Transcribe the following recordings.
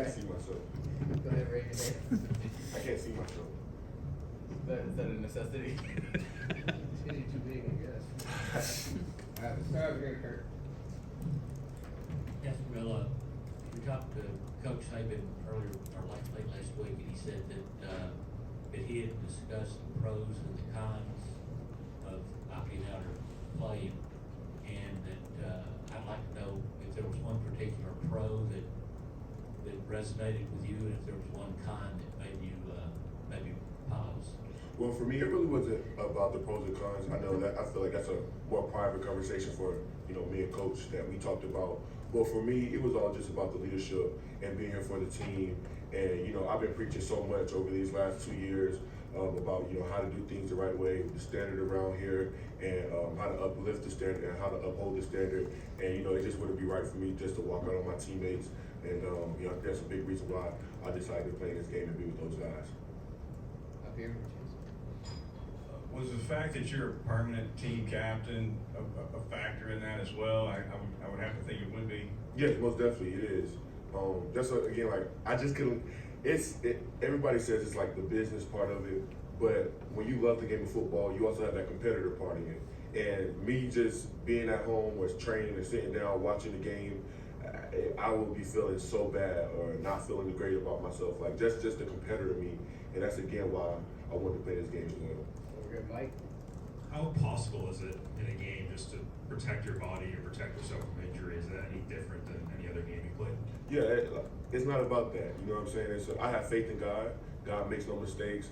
can't see myself. Go ahead, raise your hand. I can't see myself. Is that a necessity? It's getting too big, I guess. Alright, let's start over here, Kurt. Yes, well, we talked to Coach Saban earlier, or late last week, and he said that he had discussed the pros and the cons of opting out or playing, and that, I'd like to know if there was one particular pro that resonated with you, and if there was one con that made you, maybe pause. Well, for me, it really wasn't about the pros and cons. I know that I feel like that's a more private conversation for me and Coach that we talked about. But for me, it was all just about the leadership and being here for the team. And I've been preaching so much over these last 2 years about how to do things the right way, the standard around here, and how to uplift the standard and how to uphold the standard. And it just wouldn't be right for me just to walk out on my teammates. And that's a big reason why I decided to play in this game and be with those guys. Up here. Was the fact that you're a permanent team captain a factor in that as well? I would have to think it would be. Yes, most definitely it is. That's again, like I just couldn't. Everybody says it's like the business part of it, but when you love the game of football, you also have that competitor part in it. And me just being at home, was training and sitting down watching the game, I will be feeling so bad or not feeling great about myself. Like just the competitor me, and that's again why I wanted to play this game as well. Mike. How possible is it in a game just to protect your body or protect yourself from injury? Is that any different than any other game you played? Yeah, it's not about that. You know what I'm saying? I have faith in God. God makes no mistakes.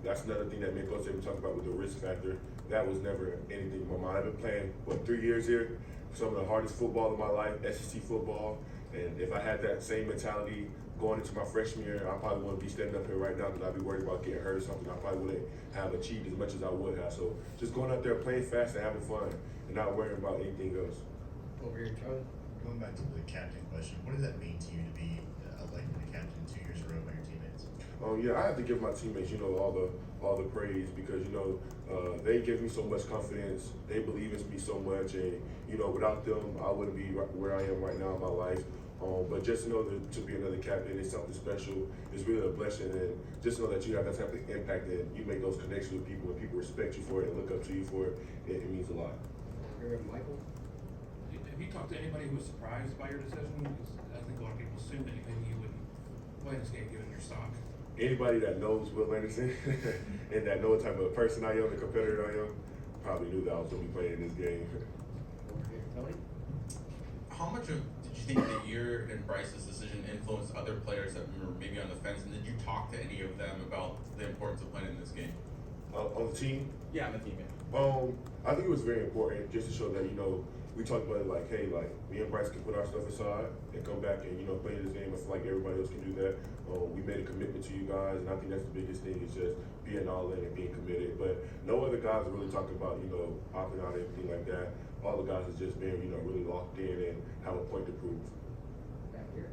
That's another thing that me and Coach Saban talk about with the risk factor. That was never anything in my mind. I've been playing 3 years here, some of the hardest football of my life, SEC football. And if I had that same mentality going into my freshman year, I probably wouldn't be standing up here right now because I'd be worried about getting hurt or something. I probably wouldn't have achieved as much as I would have. So just going out there playing fast and having fun and not worrying about anything else. Over here, Charlie. Going back to the captain question, what does that mean to you to be elected a captain 2 years in a row by your teammates? Yeah, I have to give my teammates, all the praise because, they give me so much confidence. They believe in me so much, and without them, I wouldn't be where I am right now in my life. But just to be another captain is something special. It's really a blessing, and just know that you have that type of impact and you make those connections with people, and people respect you for it and look up to you for it. It means a lot. Here, Michael. Have you talked to anybody who was surprised by your decision? Because I think a lot of people assumed that maybe you wouldn't play this game given your stock. Anybody that knows Will Anderson and that know what type of person I am, the competitor I am, probably knew that I was going to be playing in this game. Over here, Tony. How much did you think that your and Bryce's decision influenced other players that were maybe on the fence? And did you talk to any of them about the importance of playing in this game? On the team? Yeah, on the team. I think it was very important just to show that, we talked about it like, hey, like me and Bryce can put our stuff aside and come back and, play this game. I feel like everybody else can do that. We made a commitment to you guys, and I think that's the biggest thing is just being all in and being committed. But no other guys are really talking about, opting out or anything like that. All the guys is just being, really locked in and have a point to prove. Back here.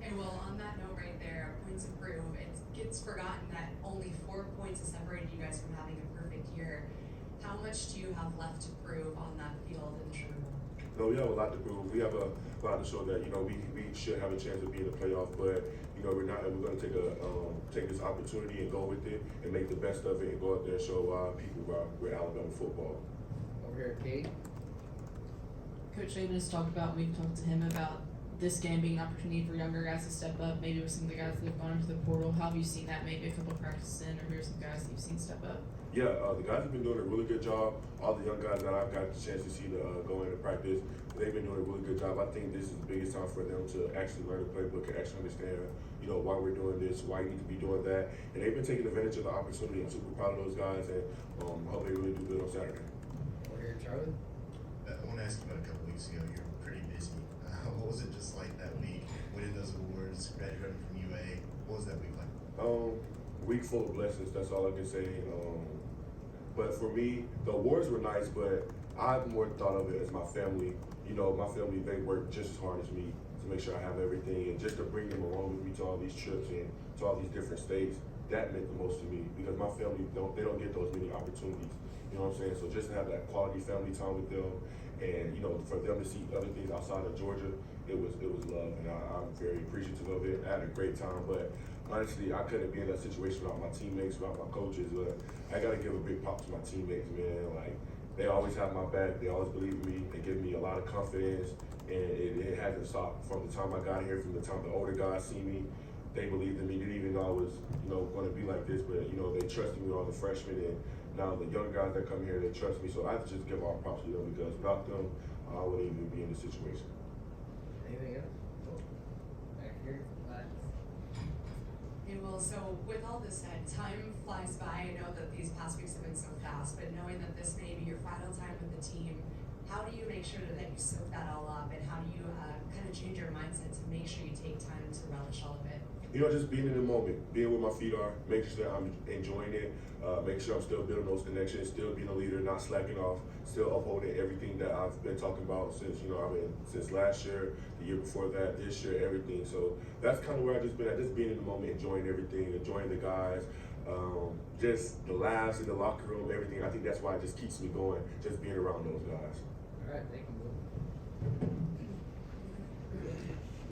And well, on that note right there, points to prove, it gets forgotten that only 4 points has separated you guys from having a perfect year. How much do you have left to prove on that field in the Sugar Bowl? No, we have a lot to prove. We have a lot to show that we should have a chance of being in the playoff, but we're not. We're going to take this opportunity and go with it and make the best of it and go out there and show people we're Alabama football. Over here, Kate. Coach Saban has talked about. We've talked to him about this game being an opportunity for younger guys to step up. Maybe with some of the guys that have gone into the portal. How have you seen that? Maybe a couple of practices in, or who are some guys that you've seen step up? Yeah, the guys have been doing a really good job. All the young guys that I've got the chance to see go into practice, they've been doing a really good job. I think this is the biggest time for them to actually learn the playbook and actually understand, why we're doing this, why you need to be doing that. And they've been taking advantage of the opportunity. I'm super proud of those guys, and hope they really do good on Saturday. Over here, Charlie. I want to ask you about a couple weeks ago. You're pretty busy. What was it just like that week? Winning those awards, graduating from UA. What was that week like? Week full of blessings. That's all I can say. But for me, the awards were nice, but I more thought of it as my family. My family, they work just as hard as me to make sure I have everything, and just to bring them along with me to all these trips and to all these different states, that meant the most to me because my family don't get those many opportunities. You know what I'm saying? So just to have that quality family time with them, and for them to see other things outside of Georgia, it was love, and I'm very appreciative of it. I had a great time, but honestly, I couldn't be in that situation without my teammates, without my coaches. But I gotta give a big pop to my teammates, man. Like, they always have my back. They always believe in me. They give me a lot of confidence, and it hasn't stopped from the time I got here. From the time the older guys see me, they believed in me. Didn't even know I was, going to be like this. But they trusted me with all the freshmen, and now the young guys that come here, they trust me. So I have to just give all props to them, because without them, I wouldn't even be in this situation. Anything else? Oh, back here, last. Okay, well, so with all this said, time flies by. I know that these past weeks have been so fast, but knowing that this may be your final time with the team, how do you make sure that you soak that all up, and how do you kind of change your mindset to make sure you take time to relish all of it? Just being in the moment, being where my feet are, making sure that I'm enjoying it, making sure I'm still building those connections, still being a leader, not slacking off, still upholding everything that I've been talking about since, since last year, the year before that, this year, everything. So that's kind of where I've just been at, just being in the moment, enjoying everything, enjoying the guys, just the laughs in the locker room, everything. I think that's why it just keeps me going, just being around those guys. All right, thank you, Will.